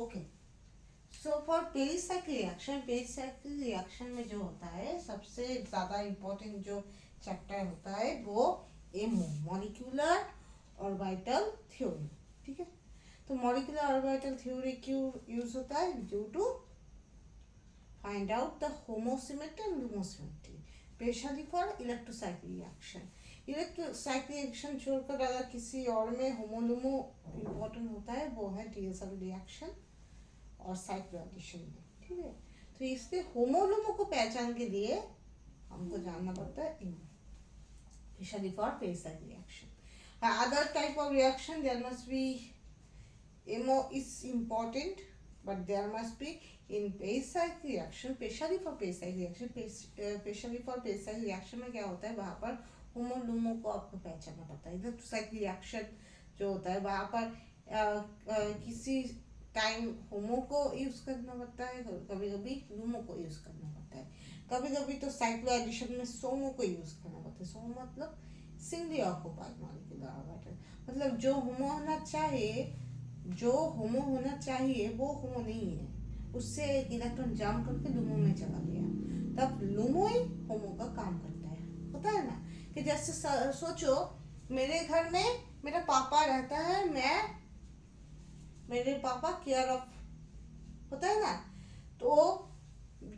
Okay, so for pericyclic reaction में जो होता है सबसे ज़्यादा इम्पोर्टेंट जो चैप्टर होता है वो एमओ, मॉलिक्यूलर ऑर्बिटल थ्योरी। ठीक है, तो मॉलिक्यूलर ऑर्बिटल थ्योरी क्यों यूज होता है? Due to find out the HOMO symmetry and LUMO symmetry, specially for electrocyclic reaction. Electrocyclic reaction छोड़कर अगर किसी और में होमोलुमो इम्पोर्टेंट होता है वो है टीएसएल रिएक्शन और साइक्लोएडिशन में। ठीक है, तो इसलिए होमोलुमो को पहचान के लिए हमको जानना पड़ता है HOMO, specially for pericyclic reaction. Other type of reaction there must be, HOMO is important but there must be in pericyclic reaction, specially for pericyclic reaction. Specially for pericyclic reaction में क्या होता है, वहाँ पर होमोलुमो को आपको पहचानना पड़ता है। इलेक्ट्रोसाइक्लिक रिएक्शन जो होता है वहाँ पर किसी टाइम होमो को यूज करना पड़ता है, कभी कभी लुमो को यूज करना पड़ता है, कभी कभी तो साइक्लो एडिशन में सोमो को यूज करना पड़ता है। सोमो मतलब सिंगली ऑक्युपाइड मॉलिक्यूलर ऑर्बिटल, मतलब जो होमो होना चाहिए वो होमो नहीं है, उससे एक इलेक्ट्रॉन जाम करके लुमो में चला गया, तब लुमो ही होमो का काम करता है। होता है ना कि जैसे सोचो मेरे घर में मेरा पापा रहता है, मेरे पापा केयर ऑफ होता है ना, तो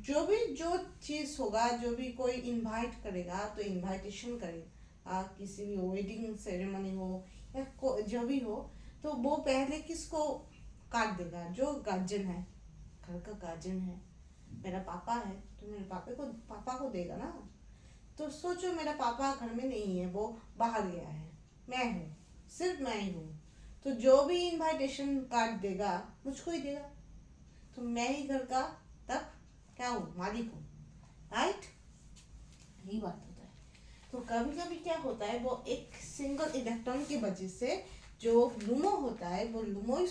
जो चीज होगा, जो भी कोई इनवाइट करेगा तो इनवाइटेशन करेगा, किसी भी वेडिंग सेरेमनी हो या जो भी हो, तो वो पहले किसको काट देगा? जो गार्जियन है, घर का गार्जियन है, मेरा पापा है तो मेरे पापा को देगा ना। तो सोचो मेरा पापा घर में नहीं है, वो बाहर गया है, मैं हूँ, सिर्फ मैं ही हूँ, तो जो भी इनविटेशन कार्ड देगा मुझको ही देगा, तो मैं ही घर का तब क्या हूँ? मालिक हूँ, राइट? यही बात होता है। तो कभी कभी क्या होता है, वो एक सिंगल इलेक्ट्रॉन की वजह से जो लुमो होता है वो लुमो ही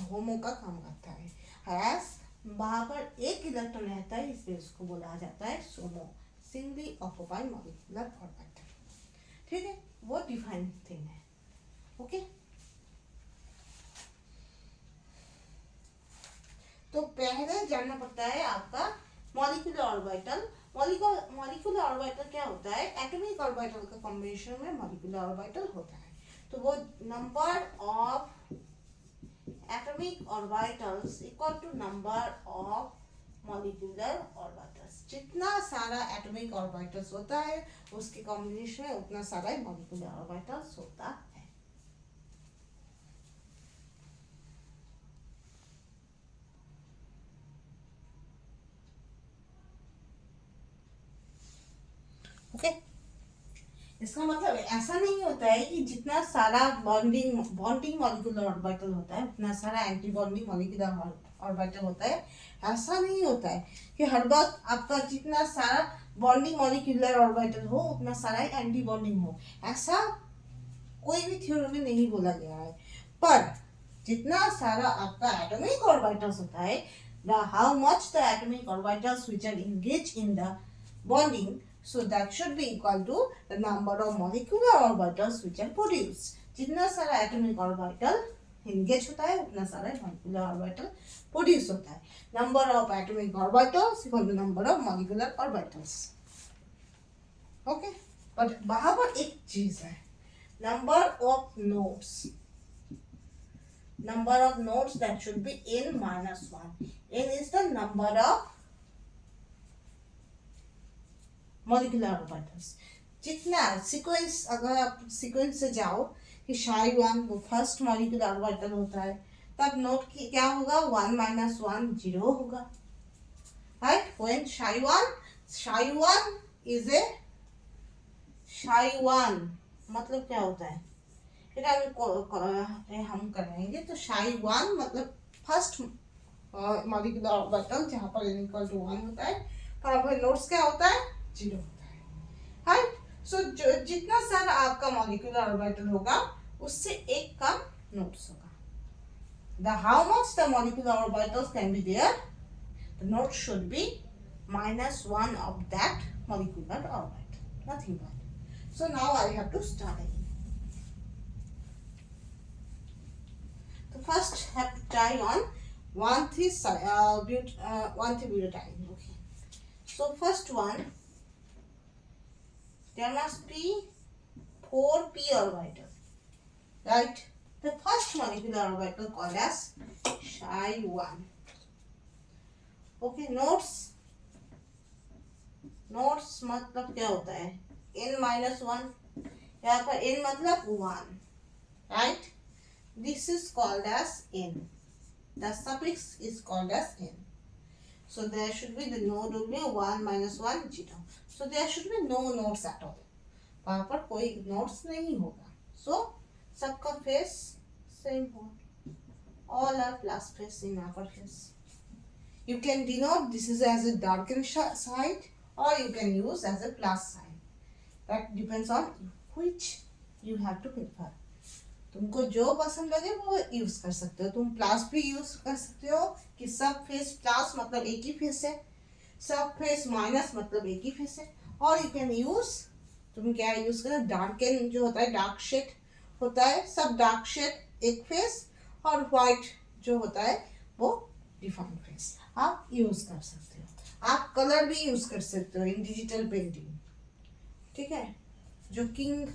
होमो का काम करता है, वहां पर एक इलेक्ट्रॉन रहता है, इसलिए उसको बोला जाता है सोमो, सिंगली ऑक्युपाइड मॉलिक्यूलर ऑर्बिटल। ठीक है, वो डिफाइंड थिंग है। ओके, तो पहले जानना पड़ता है आपका मॉलिक्यूलर ऑर्बिटल। मॉलिक्यूलर ऑर्बिटल क्या होता है? एटॉमिक ऑर्बिटल का कॉम्बिनेशन में मॉलिक्यूलर ऑर्बिटल होता है। तो वो number of atomic orbitals equal to number of molecular orbitals. जितना सारा एटॉमिक ऑर्बिटल्स होता है उसके कॉम्बिनेशन में उतना सारा मॉलिक्यूलर ऑर्बिटल्स होता है। ओके, इसका मतलब ऐसा नहीं होता है कि जितना सारा बॉन्डिंग मॉलिक्यूलर ऑर्बिटल होता है उतना सारा एंटी बॉन्डिंग मॉलिक्यूलर ऑर्बिटल होता है। ऐसा नहीं होता है कि हर वक्त आपका जितना सारा बॉन्डिंग मॉलिक्यूलर ऑर्बिटल हो उतना सारा एंटी बॉन्डिंग हो, ऐसा कोई भी थ्योरी में नहीं बोला गया है। पर जितना सारा आपका एटॉमिक ऑर्बिटल्स होता है, how much the atomic orbitals which are engaged in the bonding, so that should be equal to the number of molecular orbitals which are produced. जितना सारा atomic orbital engage होता है उतना सारा molecular orbital produce होता है। Number of atomic orbitals equal to number of molecular orbitals. Okay, but वहाँ पर एक चीज है, number of nodes. Number of nodes that should be n minus 1. N is the number of molecular orbitals. जितना sequence, अगर आप sequence से जाओ कि psi1 वो फर्स्ट मॉलिक्यूलर ऑर्बिटल होता है, तब नोट की क्या होगा? 1 minus 1 0 होगा, right? When psi1 is a psi1 मतलब क्या होता है? फिर हम करेंगे तो psi1 मतलब फर्स्ट मॉलिक्यूलर ऑर्बिटल जहाँ पर n equal to 1 होता है, वहाँ पर नोड्स क्या होता है? 0 होता है, राइट? सो जितना सारा आपका मॉलिक्यूलर ऑर्बिटल होगा उससे एक कम नोड्स होगा। The how much the molecular orbitals can be there, the node should be minus 1 of that molecular orbital, nothing but. So now I have to start again. So first have to try on 1,3-butadiene. Okay. So first one, there must be 4 p orbital, right? The first molecular orbital called as Chi1. Okay, notes मतलब क्या होता है? n-1. यहाँ पर n मतलब 1, right? This is called as n. The suffix is called as n. So there should be the node will be 1 minus 1 0. So there should be no nodes at all. वहाँ पर कोई nodes नहीं होगा. So सबका face same होगा. All are plus face in upper face. You can denote this is as a darkened side or you can use as a plus sign. That depends on which you have to prefer. तुमको जो पसंद लगे वो use कर सकते हो. तुम plus भी यूज कर सकते हो कि सब फेस प्लस मतलब एक ही फेस है, सब फेस माइनस मतलब एक ही फेस है. और यू कैन यूज, तुम क्या यूज करो, डार्कन जो होता है, डार्क शेड होता है, सब डार्क शेड एक फेस, और व्हाइट जो होता है वो डिफाइन फेस आप यूज कर सकते हो. आप कलर भी यूज कर सकते हो इन डिजिटल पेंटिंग. ठीक है. जो किंग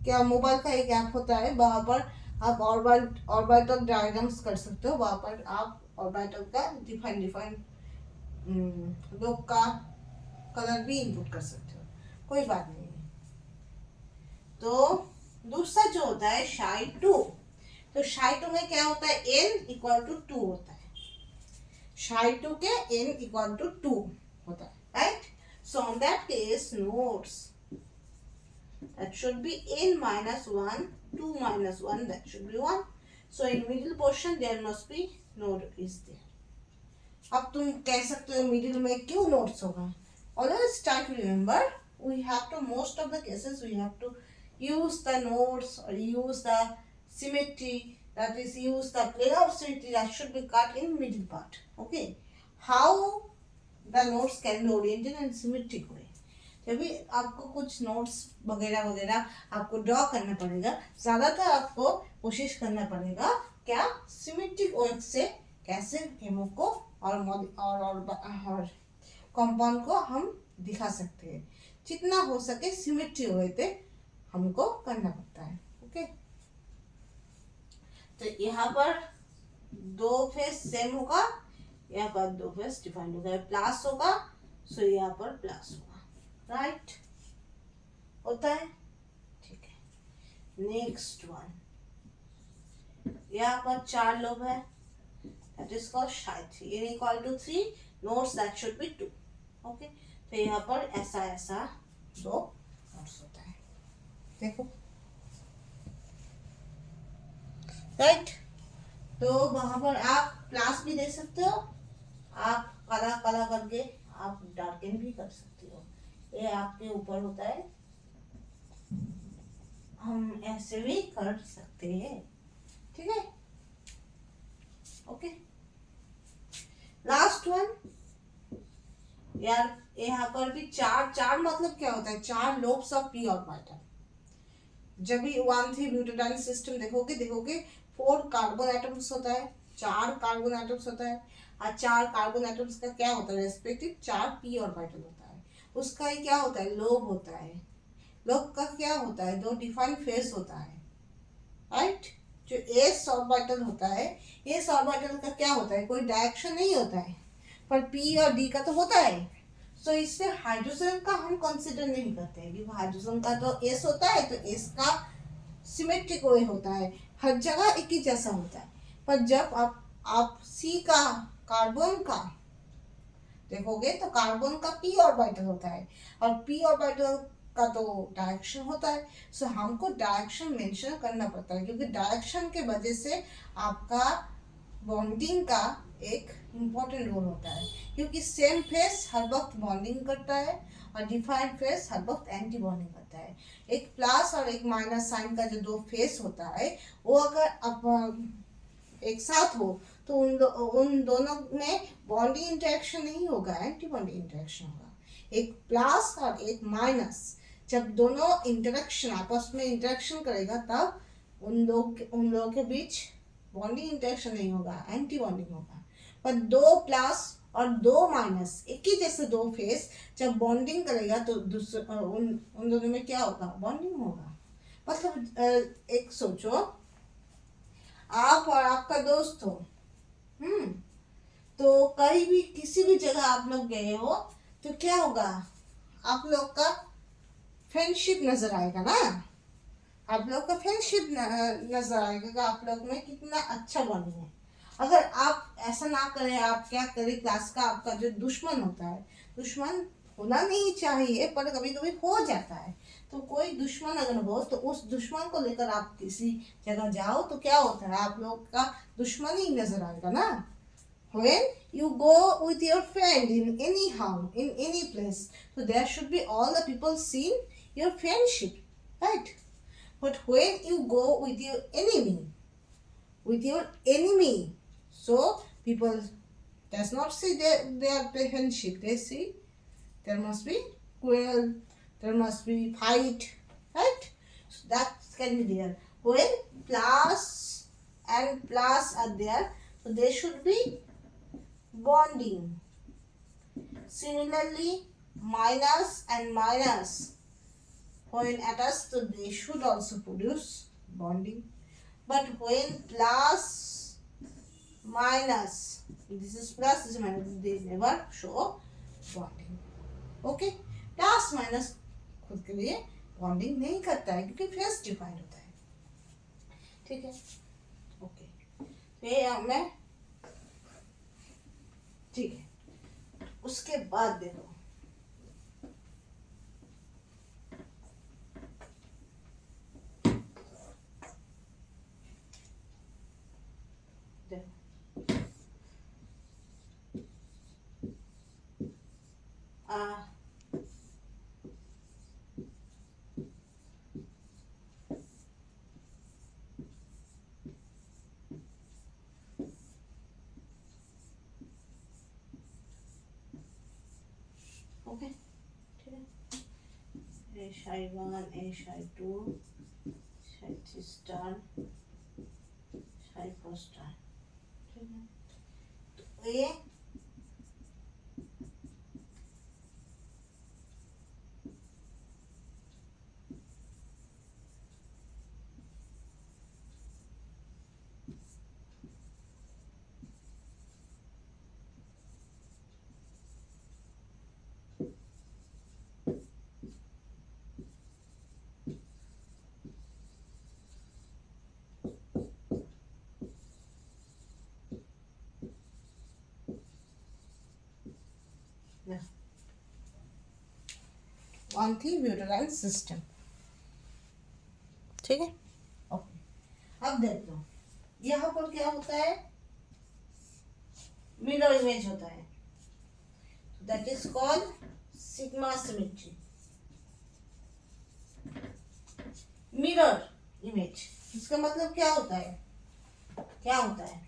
क्या मोबाइल का एक ऐप होता है, वहाँ पर आप ऑर्बिटल डायग्राम्स कर सकते हो. वहाँ पर आप ऑर्बिटल का डिफाइन लोग का कलर भी इनपुट कर सकते हो. कोई बात नहीं है. तो दूसरा जो होता है Chi2. तो Chi2 में क्या होता है, n इक्वल टू 2 होता है. Chi2 के n इक्वल टू 2 होता है, right. So on that case nodes that should be n minus 1, 2 minus 1, that should be 1. So in middle portion there must be node is there. अब तुम कह सकते हो मिडिल में क्यों नोड्स होगा. Always try to remember, we have to, most of the cases we have to use the nodes or use the symmetry, that is use the planar symmetry that should be cut in middle part. Okay. How the nodes can be oriented in symmetric way. जब भी आपको कुछ notes वगैरह वगैरह आपको draw करना पड़ेगा, ज़्यादातर आपको कोशिश करना पड़ेगा क्या, सिमेट्रिक वर्क से कैसे हेमो को और कंपाउंड को हम दिखा सकते हैं. जितना हो सके सिमेट्री वे पे हमको करना पड़ता है. ओके. तो यहाँ पर दो फेस सेम होगा, यहाँ पर दो फेस डिफाइंड होगा, प्लस होगा, सो यहाँ पर प्लस होगा, राइट. होता है. ठीक है. नेक्स्ट वन, यहाँ पर 4 लोग है, that is called Chi3. n equal to 3, nodes that should be 2. Okay. तो यहाँ पर ऐसा ऐसा 2 नोड्स होता है. देखो, राइट. तो वहां पर आप प्लस भी दे सकते हो, आप काला काला करके आप डार्कन भी कर सकते हो. ये आपके ऊपर होता है. हम ऐसे भी कर सकते हैं. ठीक है. ओके. लास्ट वन यार, यहाँ पर भी चार मतलब क्या होता है, 4 लोब्स ऑफ p ऑर्बिटल. जब भी 1,3-ब्यूटाडाइन सिस्टम देखोगे 4 कार्बन एटम्स होता है, 4 कार्बन एटम्स होता है, और 4 कार्बन एटम्स का क्या होता है रेस्पेक्टिव 4 p ऑर्बिटल होता है. उसका ही क्या होता है, लोब होता है. लोब का क्या होता है, 2 डिफाइंड फेस होता है, राइट. जो s ऑर्बिटल होता है, s ऑर्बिटल का क्या होता है, कोई डायरेक्शन नहीं होता है, पर p और d का तो होता है. सो इससे हाइड्रोजन का हम कंसीडर नहीं करते हैं, क्योंकि हाइड्रोजन का तो s होता है, तो s का सिमेट्रिक वे होता है, हर जगह एक ही जैसा होता है. पर जब आप c का, कार्बन का देखोगे तो कार्बन का p ऑर्बिटल होता है, और p ऑर्बिटल का तो डायरेक्शन होता है. सो हमको डायरेक्शन मेंशन करना पड़ता है, क्योंकि डायरेक्शन के वजह से आपका बॉन्डिंग का एक इम्पोर्टेंट रोल होता है, क्योंकि सेम फेस हर वक्त बॉन्डिंग करता है और डिफाइंड फेस हर वक्त एंटी बॉन्डिंग करता है. एक प्लस और एक माइनस साइन का जो 2 फेस होता है, वो अगर अब एक साथ हो तो उन दोनों में बॉन्डिंग इंटरेक्शन नहीं होगा, एंटी बॉन्डिंग इंटरेक्शन होगा. एक प्लस और एक माइनस जब दोनों इंटरेक्शन आपस में इंटरेक्शन करेगा, तब उन लोगों के बीच बॉन्डिंग इंटरेक्शन नहीं होगा, एंटी बॉन्डिंग होगा। पर दो प्लस और दो माइनस एक ही जैसे दो फेस जब बॉन्डिंग करेगा तो उन उन दोनों में क्या होगा, बॉन्डिंग होगा। मतलब एक सोचो, आप और आपका दोस्त हो, हम्म, तो कहीं भी किसी भी जगह आप लोग गए हो तो क्या होगा, आप लोग का फ्रेंडशिप नजर आएगा ना, आप लोग का फ्रेंडशिप नजर आएगा कि आप लोग में कितना अच्छा बॉन्डिंग है। अगर आप ऐसा ना करें, आप क्या करें, क्लास का आपका जो दुश्मन होता है, दुश्मन होना नहीं चाहिए पर कभी कभी हो जाता है, तो कोई दुश्मन अगर हो तो उस दुश्मन को लेकर आप किसी जगह जाओ तो क्या होता है, आप लोग का दुश्मन ही नजर आएगा ना। When you go with your friend in any house, in any place, so there should be all the people seeing your friendship, right? But when you go with your enemy, so people does not see their friendship. They see there must be quarrel, there must be fight, right? So that can be there. When plus and plus are there, so there should be bonding. Similarly, minus and minus when attached, so they should also produce bonding. But when plus minus, this is plus, this is minus, they never show bonding. Okay, plus minus खुद के लिए bonding नहीं करता है क्योंकि face defined होता है, ठीक है। ओके, फिर मैं, ठीक है, उसके बाद देखो, ओके, ठीक है, ए शाई वन, ए शाई टू, शाई थ्री स्टार, शाई फोर स्टार, ठीक है। तो ये वन थी ब्यूटेराइल सिस्टम, ठीक है। ओके, अब देख लो यहाँ पर क्या होता है, मिरर इमेज होता है, that is called sigma symmetry. Mirror image, इसका मतलब क्या होता है, क्या होता है,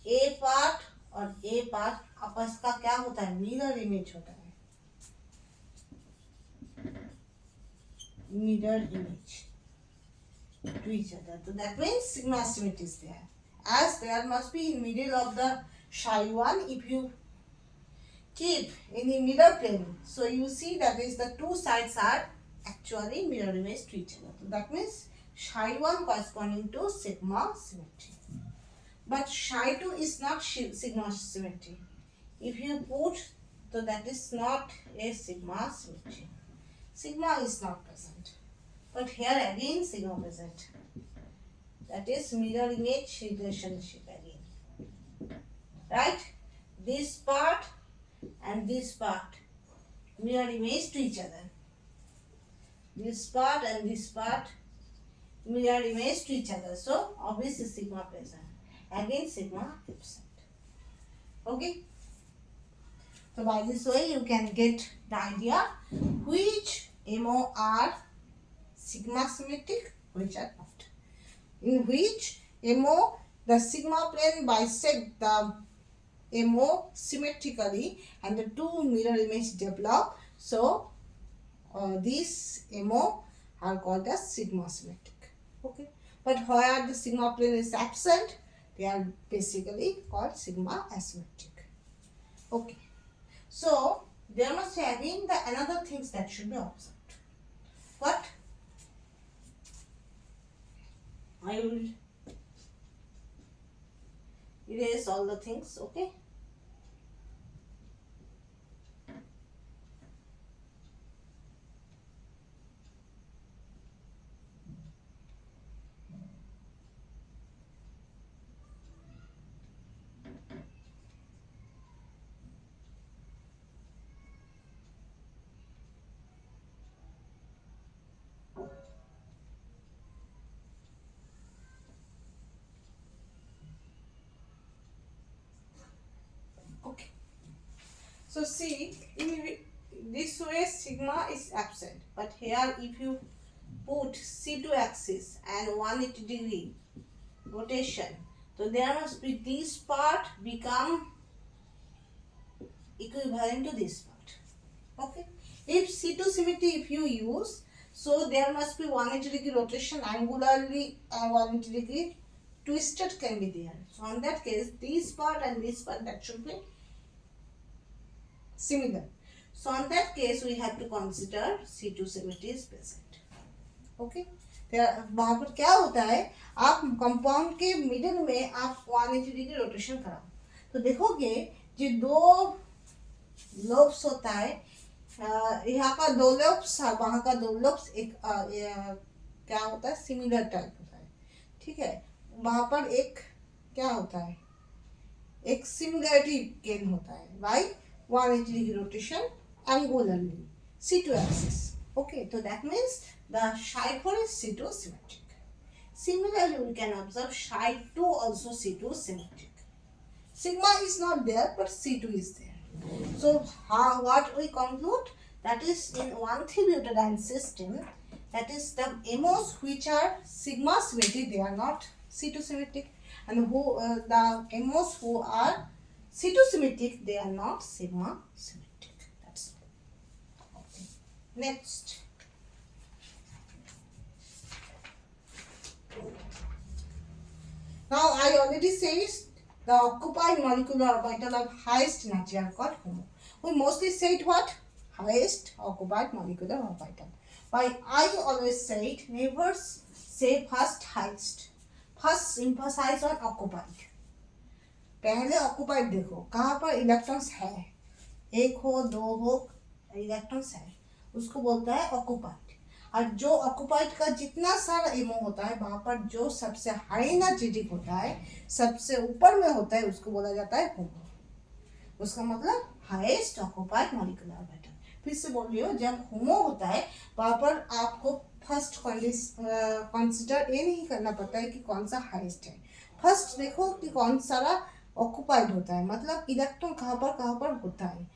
ए पार्ट और ए पार्ट आपस का क्या होता है, मिरर इमेज होता है, mirror image to each other. So that means sigma symmetry is there. As there must be in middle of the psi one, if you keep any mirror plane, so you see that is the two sides are actually mirror image to each other. So that means psi one corresponding to sigma symmetry. But psi two is not sigma symmetry. If you put, so that is not a sigma symmetry. Sigma is not present, but here again sigma present. That is mirror image relationship again, right? This part and this part mirror image to each other. This part and this part mirror image to each other. So obviously sigma present. Again sigma absent. Okay. So by this way you can get the idea which MO are sigma symmetric, which are not. In which MO the sigma plane bisect the MO symmetrically and the two mirror image develop. So these MO are called as sigma symmetric. Okay, but where the sigma plane is absent, they are basically called sigma asymmetric. Okay, so there must have been the another things that should be observed. What? I will erase all the things. Okay. Okay. So see, in this way sigma is absent, but here if you put C2 axis and 180 degree rotation, so there must be this part become equivalent to this part. Okay. If C2 symmetry if you use, so there must be 180 degree rotation angularly and 180 degree twisted can be there. So in that case, this part and this part that should be similar. So in that case, we have to consider C2 symmetry is present. Okay. वहां पर क्या होता है, आप compound के middle में आप 180 degree rotation कराओ तो देखोगे जो दो लोब्स होता है, यहाँ का दो लोब्स वहां का दो लोब्स एक क्या होता है सिमिलर टाइप होता है. ठीक है, वहां पर एक क्या होता है, एक सिमिलरिटी गेन होता है bye 180 degree rotation angularly C2 axis. Okay, so that means the psi4 is C2 symmetric. Similarly, we can observe psi2 also C2 symmetric. Sigma is not there, but C2 is there. So, what we conclude? That is in 1,3-butadiene system, that is the MOs which are sigma symmetric, they are not C2 symmetric. And the MOs who are C2 symmetric, they are not sigma symmetric. That's all. Okay. Next. Now I already said the occupied molecular orbital of highest energy are called HOMO. We mostly said what? Highest occupied molecular orbital. But I always said never say first highest. First emphasize on occupied. पहले occupied देखो कहाँ पर electrons है, एक हो दो हो electrons है, उसको बोलता है ऑक्युपाइड. और जो ऑक्युपाइड का जितना सारा एमओ होता है वहां पर जो सबसे हाई एनर्जेटिक होता है, सबसे ऊपर में होता है, उसको बोला जाता है होमो. उसका मतलब हाईएस्ट ऑक्युपाइड मॉलिक्यूलर ऑर्बिटल. फिर से बोल रही हो, जब होमो होता है वहां पर आपको फर्स्ट कंसिडर ये नहीं करना पड़ता है कि कौन सा हाईएस्ट है. फर्स्ट देखो कि कौन सारा ऑक्युपाइड होता है, मतलब इलेक्ट्रॉन कहाँ पर होता है.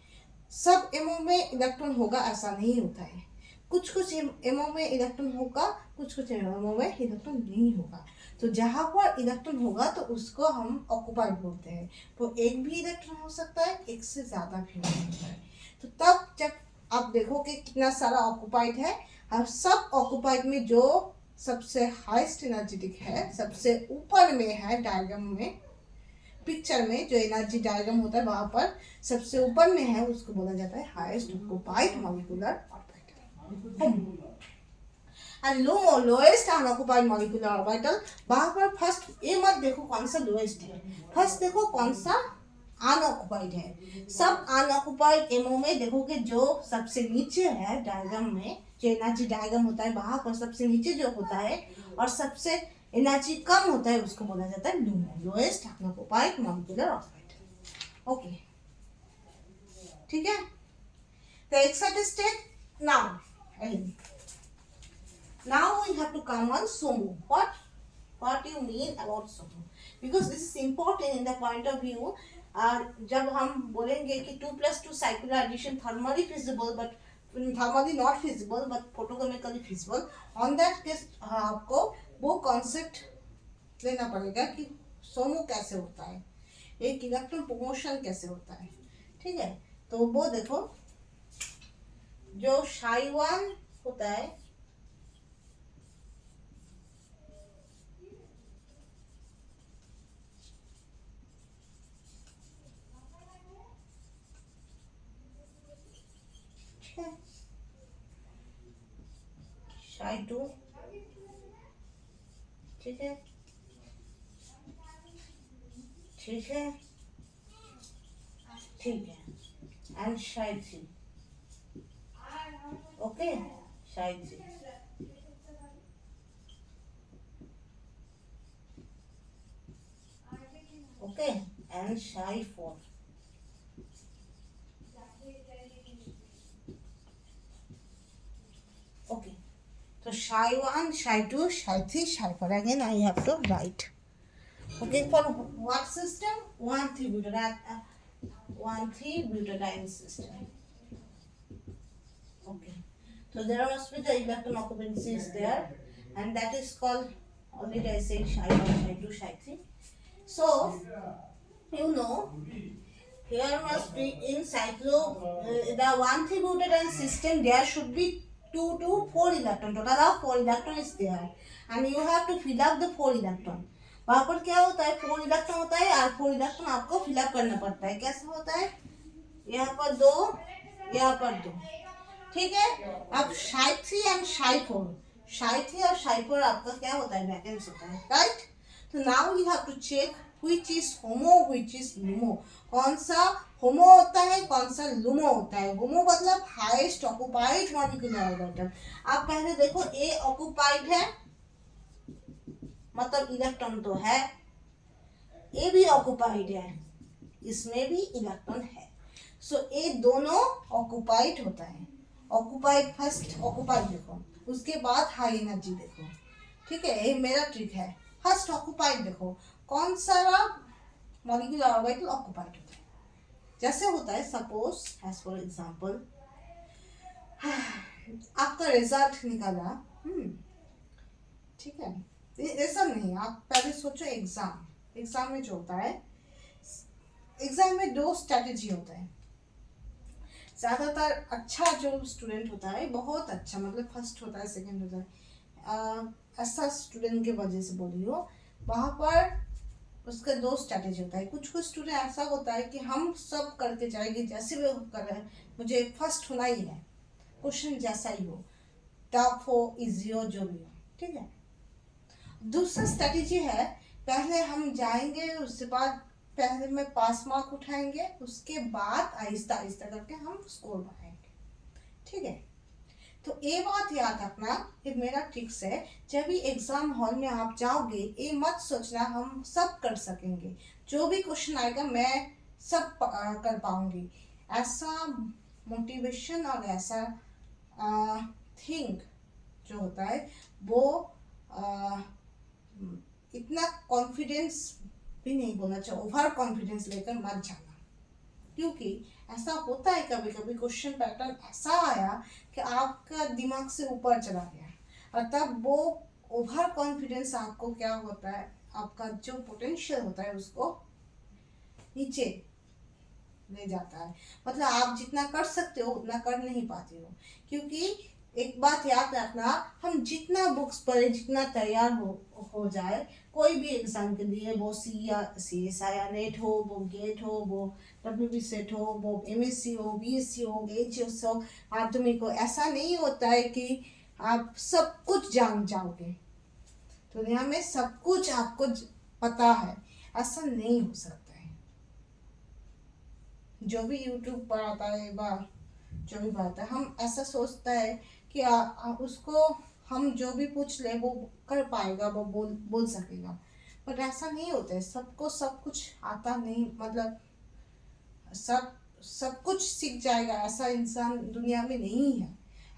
सब एमओ में इलेक्ट्रॉन होगा ऐसा नहीं होता है. कुछ कुछ एमओ में इलेक्ट्रॉन होगा, कुछ कुछ एमओ में इलेक्ट्रॉन नहीं होगा. तो जहाँ पर इलेक्ट्रॉन होगा तो उसको हम ऑक्युपाइड बोलते हैं. तो एक भी इलेक्ट्रॉन हो सकता है, एक से ज़्यादा भी हो सकता है. तो तब जब आप देखोगे कितना सारा ऑक्युपाइड है, और सब ऑक्युपाइड में जो सबसे हाईएस्ट एनर्जेटिक है, सबसे ऊपर में है डायग्राम में, पिक्चर में जो एनर्जी डायग्राम होता है वहां पर सबसे ऊपर में है, उसको बोला जाता है highest occupied molecular orbital. And lowest unoccupied molecular orbital, वहां पर फर्स्ट ये मत देखो कौन सा लोएस्ट है, फर्स्ट देखो कौन सा अनऑक्युपाइड है. सब अनऑक्युपाइड एमओ में देखोगे जो सबसे नीचे है डायग्राम में, जो एनर्जी डायग्राम होता है वहां पर सबसे नीचे जो होता है और सबसे एनर्जी कम होता है, उसको बोला जाता है LUMO, lowest unoccupied molecular orbital. Okay, ठीक है. The excited state. Now we have to come on SOMO. What do you mean about SOMO? Because this is important in the point of view. जब हम बोलेंगे कि 2+2 circular addition thermally feasible but thermally not feasible but photochemically feasible, on that case आपको वो concept लेना पड़ेगा कि सोमो कैसे होता है, एक इलेक्ट्रॉन प्रमोशन कैसे होता है. ठीक है, तो वो देखो जो psi1 होता है, शाई टू, ठीक है, ठीक है, ठीक है, एंड शाई थ्री, ओके, शाई थ्री, ओके, एंड शाई four, okay. So shy 1, shy 2, shy 3, shy 4. Again, I have to write. Okay, for what system? 1,3-butadiene. 1,3-butadiene system. Okay. So there must be the electron occupancy is there, and that is called, already I said shy 1, shy 2, shy 3. So you know, here must be in the 1,3-butadiene system. There should be 2 to 4 electron. Total of 4 electron is there, and you have to fill up the 4 electron. वहां पर क्या होता है, 4 electron होता है और 4 electron आपको fill up करना पड़ता है. कैसे होता है, यहाँ पर 2, यहाँ पर 2, ठीक है. अब शाई 3 एंड शाई 4, शाई 3 और शाई 4 आपका क्या होता है, वैकेंस होता है, राइट. तो now you have to check which is homo, which is lumo. कौन सा होमो होता है, कौन सा लुमो होता है. होमो मतलब हाईएस्ट ऑक्युपाइड मॉलिक्यूलर ऑर्बिटल. आप पहले देखो, ए ऑक्युपाइड है मतलब इलेक्ट्रॉन तो है, ए भी ऑक्युपाइड है, इसमें भी इलेक्ट्रॉन है. सो ए दोनों ऑक्युपाइड होता है. ऑक्युपाइड फर्स्ट ऑक्युपाइड देखो, उसके बाद हाई एनर्जी देखो, ठीक है. ये मेरा ट्रिक है. फर्स्ट ऑक्युपाइड देखो, कौन सा मॉलिक्यूलर ऑर्बिटल ऑक्युपाइड होता है. जैसे होता है, सपोज एज फॉर एग्जांपल आपका रिजल्ट निकाला, ठीक है. ऐसा नहीं, आप पहले सोचो एग्जाम में जो होता है, एग्जाम में 2 स्ट्रेटेजी होता है. ज़्यादातर अच्छा जो स्टूडेंट होता है, बहुत अच्छा, मतलब फर्स्ट होता है, सेकंड होता है, ऐसा स्टूडेंट के वजह से बोली हो, वहाँ पर उसका 2 स्ट्रैटेजी होता है. कुछ स्टूडेंट ऐसा होता है कि हम सब करके जाएंगे, जैसे भी कर रहे हैं, मुझे फर्स्ट होना ही है, क्वेश्चन जैसा ही हो, टफ हो, इजी हो, जो भी हो, ठीक है. दूसरा स्ट्रैटेजी है, पहले हम जाएंगे, उसके बाद पहले में पास मार्क उठाएंगे, उसके बाद आहिस्ता आहिस्ता करके हम स्कोर बढ़ाएंगे, ठीक है. तो ये बात याद रखना, ये मेरा ट्रिक्स है. जब भी एग्जाम हॉल में आप जाओगे, ये मत सोचना हम सब कर सकेंगे, जो भी क्वेश्चन आएगा मैं सब कर पाऊंगी. ऐसा मोटिवेशन और ऐसा थिंक जो होता है, वो इतना कॉन्फिडेंस भी नहीं बोलना चाहिए, ओवर कॉन्फिडेंस लेकर मत जाना. क्योंकि ऐसा होता है कभी कभी क्वेश्चन पैटर्न ऐसा आया कि आपका दिमाग से ऊपर चला गया, और तब वो ओवर कॉन्फिडेंस आपको क्या होता है, आपका जो पोटेंशियल होता है उसको नीचे ले जाता है. मतलब आप जितना कर सकते हो उतना कर नहीं पाते हो. क्योंकि एक बात याद रखना, हम जितना बुक्स पढ़े, जितना तैयार हो जाए कोई भी एग्जाम के लिए, वो CSI या नेट हो, वो गेट हो, वो WB सेट हो, वो MSc हो, BSc हो, HS हो, माध्यमिक हो, ऐसा नहीं होता है कि आप सब कुछ जान जाओगे, दुनिया में सब कुछ आपको पता है, ऐसा नहीं हो सकता है. जो भी YouTube पर आता है, जो भी बात है, हम ऐसा सोचता है कि उसको हम जो भी पूछ ले वो कर पाएगा, वो बोल सकेगा, बट ऐसा नहीं होता है. सबको सब कुछ आता नहीं, मतलब सब कुछ सीख जाएगा, ऐसा इंसान दुनिया में नहीं है.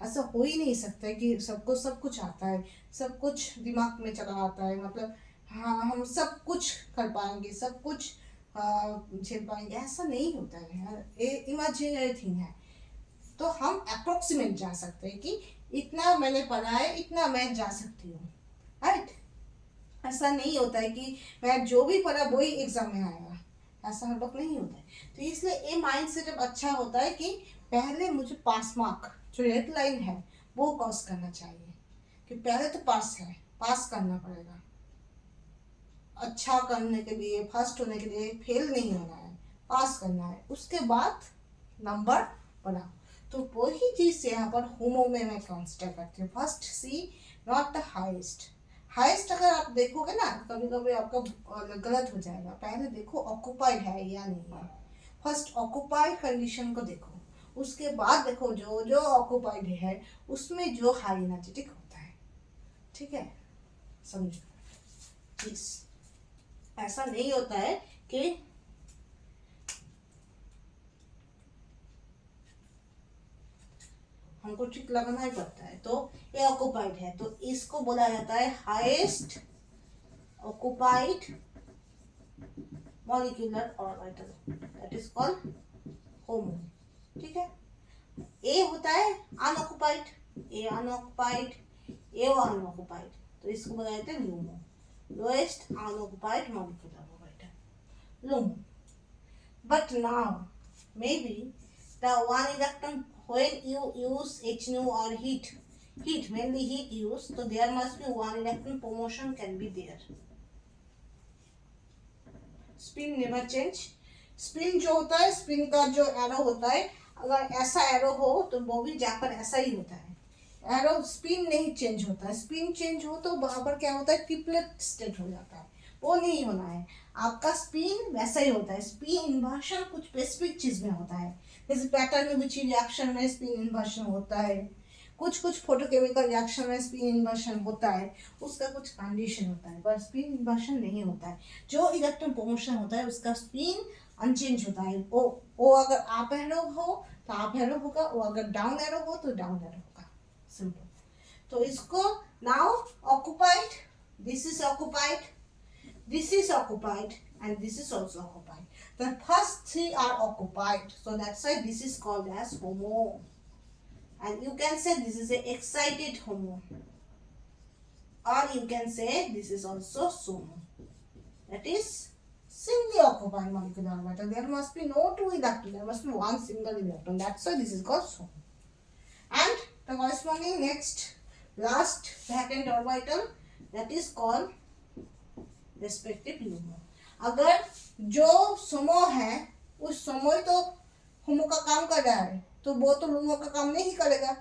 ऐसा हो ही नहीं सकता कि सबको सब कुछ आता है, सब कुछ दिमाग में चला आता है, मतलब हाँ हम सब कुछ कर पाएंगे, सब कुछ झेल पाएंगे, ऐसा नहीं होता है. ये इमेजिनरी थिंग है. तो हम अप्रोक्सीमेट जा सकते हैं कि इतना मैंने पढ़ा है, इतना मैं जा सकती हूँ, राइट. ऐसा नहीं होता है कि मैं जो भी पढ़ा वही एग्जाम में आएगा, ऐसा हर वक्त नहीं होता है. तो इसलिए ये माइंड सेटअप अच्छा होता है कि पहले मुझे पास मार्क जो रेड लाइन है वो क्रॉस करना चाहिए, कि पहले तो पास करना पड़ेगा. अच्छा करने के लिए, फर्स्ट होने के लिए फेल नहीं होना है, पास करना है, उसके बाद नंबर बढ़ाओ. तो वही चीज़ यहाँ पर होमो में मैं कंसिडर करती हूँ. First C, not the highest. Highest अगर आप देखोगे ना, कभी कभी आपका गलत हो जाएगा। पहले देखो ऑक्युपाइड है या नहीं है। फर्स्ट ऑक्युपाइड कंडीशन को देखो, उसके बाद देखो जो जो ऑक्युपाइड है उसमें जो हाई एनर्जेटिक होता है। ठीक है, समझो प्लीज। ऐसा नहीं होता है कि हमको ठीक लगाना ही पड़ता है। तो ये ऑक्युपाइड है तो इसको बोला जाता है highest occupied molecular orbital, that is called HOMO. ठीक है, ए होता है अनऑक्युपाइड, ए अनऑक्युपाइड, ए अनऑक्युपाइड, तो इसको बोला जाता है LUMO, lowest unoccupied molecular orbital, LUMO. But now, maybe the one electron, when you use H nu or heat mainly heat use, so there must be one electron promotion can be there. Spin never change. Spin जो होता है, spin का जो arrow होता है, अगर ऐसा arrow हो तो वो भी जाकर ऐसा ही होता है। एरो स्पिन नहीं चेंज होता है। स्पिन चेंज हो तो वहां पर क्या होता है, ट्रिपलेट स्टेट हो जाता है। वो नहीं होना है, आपका स्पिन वैसा ही होता है। स्पिन इन्वर्शन कुछ स्पेसिफिक चीज में होता है, जैसे पैटर्न में रिएक्शन में स्पिन इन्वर्शन होता है, कुछ फोटोकेमिकल रिएक्शन में स्पिन इन्वर्शन होता है, उसका कुछ कंडीशन होता है, पर स्पिन इन्वर्शन नहीं होता है। जो इलेक्ट्रॉन प्रमोशन होता है उसका स्पिन अनचेंज होता है। वो अगर अप एरो हो तो अप एरो होगा, वो अगर डाउन एरो हो तो डाउन एरो होगा। सिंपल। तो इसको now occupied, this is occupied, this is occupied, and this is also occupied. The first three are occupied, so that's why this is called as HOMO. And you can say this is a excited HOMO, or you can say this is also SOMO. That is singly occupied molecular orbital. There must be no two electrons, there must be one single electron. That's why this is called SOMO. And the corresponding next last vacant orbital, that is called respective LUMO. अगर जो सोमो है उस सोमो ही तो होमो का काम कर रहा है, तो वो तो लूमो का काम नहीं करेगा,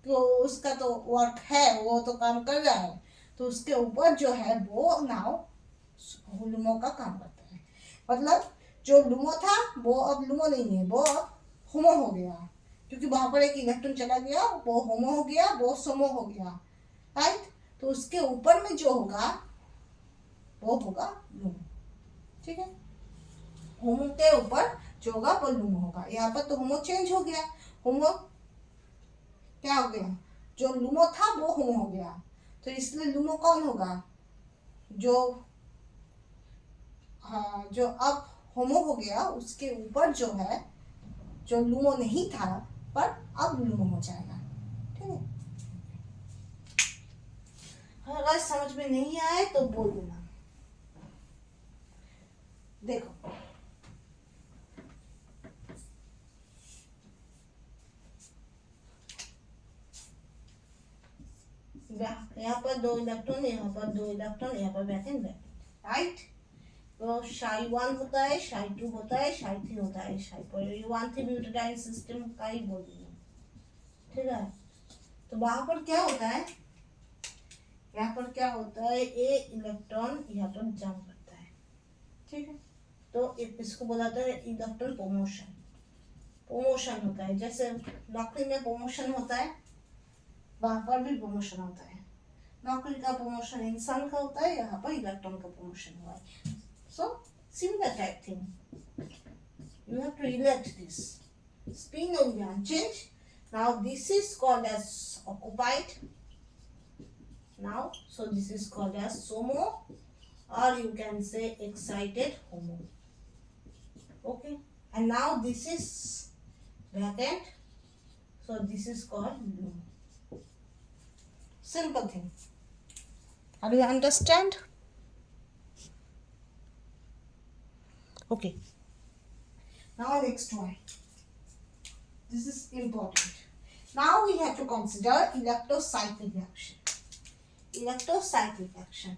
तो उसका तो वर्क है, वो तो काम कर रहा है, तो उसके ऊपर जो है वो नाउ लूमो का काम करता है। मतलब जो लूमो था वो अब लूमो नहीं है, वो अब होमो हो गया, क्योंकि वहां पर एक इलेक्ट्रॉन चला गया, वो होमो हो गया, वो सोमो हो गया। राइट, तो उसके ऊपर में जो होगा वो होगा लूमो। ठीक है, होमो के ऊपर जो होगा वो लूमो होगा। यहाँ पर तो होमो चेंज हो गया, होमो क्या हो गया, जो लूमो था वो होमो हो गया, तो इसलिए लूमो कौन होगा, जो हाँ जो अब होमो हो गया उसके ऊपर जो है, जो लूमो नहीं था पर अब लूमो हो जाएगा। ठीक है, अगर समझ में नहीं आए तो बोल देना। देखो यहाँ पर दो इलेक्ट्रॉन, यहाँ पर दो इलेक्ट्रॉन, यहाँ पर वैकेंट राइट। तो शाई 1 होता है, शाई 2 होता है, शाई 3 होता है, शाई पर 1,3 ब्यूटाडाइन सिस्टम का ही बोल रही हूँ। ठीक है, तो वहां पर क्या होता है, यहाँ पर क्या होता है, ए इलेक्ट्रॉन यहाँ पर जंप करता है। ठीक है, तो इसको बोला जाता है इलेक्ट्रॉन प्रमोशन। प्रमोशन होता है, जैसे नौकरी में प्रमोशन होता है, वहां पर भी प्रमोशन होता है। नौकरी का प्रमोशन इंसान का होता है, यहाँ पर इलेक्ट्रॉन का प्रमोशन हुआ है। So similar type thing, you have to relate this. Spin will be unchanged. Now this is called as occupied. Now, so this is called as SOMO, or you can say excited HOMO. Okay, and now this is vacant, so this is called LUMO. Simple thing. Are you understand? Okay, now next one, this is important. Now we have to consider electrocyclic reaction. Electrocyclic reaction.